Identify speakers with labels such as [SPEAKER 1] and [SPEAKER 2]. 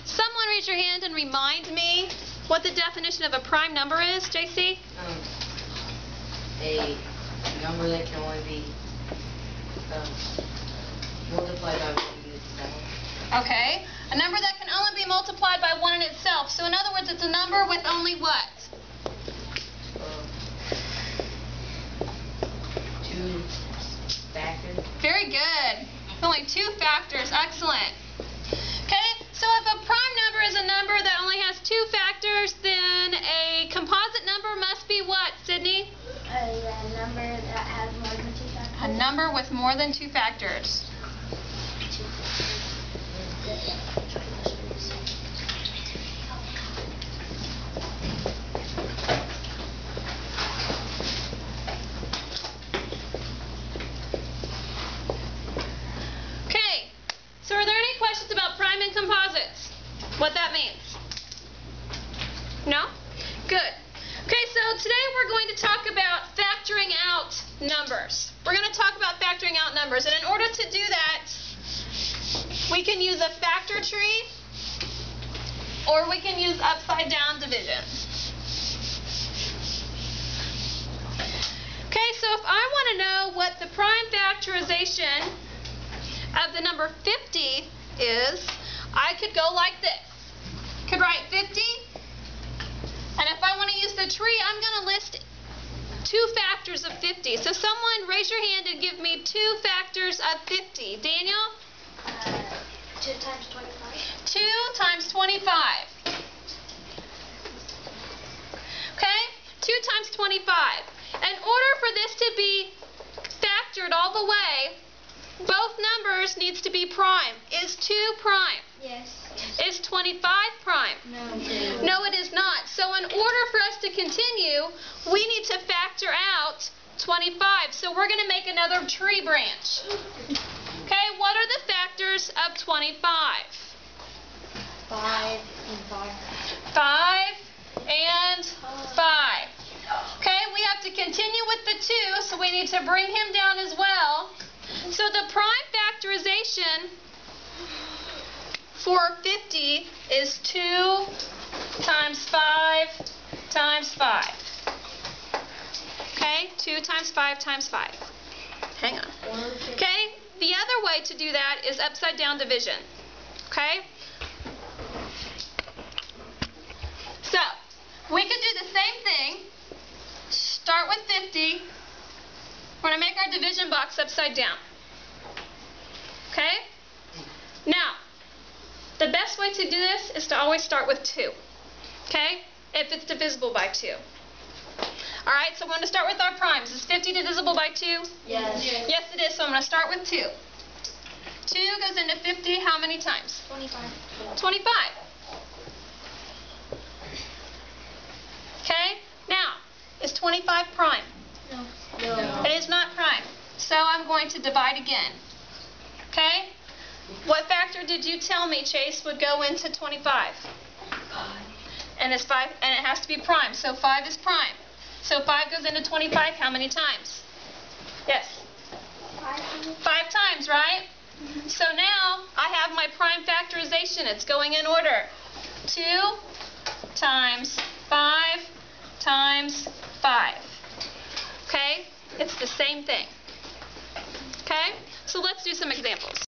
[SPEAKER 1] someone raise your hand and remind me what the definition of a prime number is, JC?
[SPEAKER 2] A number that can only be multiplied by 1 in itself.
[SPEAKER 1] Okay. A number that can only be multiplied by 1 in itself. So in other words, it's a number with only what?
[SPEAKER 2] 2 factors.
[SPEAKER 1] Very good. Only 2 factors. Excellent. Okay, so if a prime number is a number that only has 2 factors, then a composite number must be what, Sydney?
[SPEAKER 3] A number that has more than 2 factors.
[SPEAKER 1] A number with more than 2 factors. Okay, so are there any questions about prime and composites? What that means? No? Good. Okay, so today we're going to talk about factoring out numbers. We're going to talk about factoring out numbers, and in order to do that, we can use a factor tree, or we can use upside down division. Okay, so if I want to know what the prime factorization of the number 50 is, I could go like this. Could write 50, and if I want to use the tree, I'm going to list 2 factors of 50. So someone raise your hand and give me 2 factors of 50. Daniel?
[SPEAKER 3] 2 times 25.
[SPEAKER 1] 2 times 25. Okay? 2 times 25. In order for this to be factored all the way, both numbers needs to be prime. Is 2 prime?
[SPEAKER 3] Yes.
[SPEAKER 1] Is 25 prime?
[SPEAKER 3] No.
[SPEAKER 1] No, it is not. So in order for us to continue, we need to factor out 25. So we're going to make another tree branch. Okay, what are the factors of 25?
[SPEAKER 3] 5 and 5.
[SPEAKER 1] 5 and 5. Okay, we have to continue with the 2, so we need to bring him down as well. So the prime factorization for 50 is 2 times 5 times 5. Okay, 2 times 5 times 5. Hang on. Okay, the other way to do that is upside down division. Okay? So, we could do the same thing. Start with 50. We're going to make our division box upside down. Okay? Now, the best way to do this is to always start with 2. Okay? If it's divisible by 2. Alright, so I'm going to start with our primes. Is 50 divisible by 2?
[SPEAKER 3] Yes.
[SPEAKER 1] Yes, it is, so I'm going to start with 2. 2 goes into 50 how many times?
[SPEAKER 3] 25.
[SPEAKER 1] 25. Okay? Now, is 25 prime?
[SPEAKER 3] No.
[SPEAKER 1] It is not prime. So I'm going to divide again. Okay? What factor did you tell me, Chase, would go into 25?
[SPEAKER 3] 5.
[SPEAKER 1] And it's 5, and it has to be prime. So 5 is prime. So 5 goes into 25 how many times? Yes. 5 times, right? So now I have my prime factorization. It's going in order. 2 times 5 times 5. Okay? It's the same thing. Okay? So let's do some examples.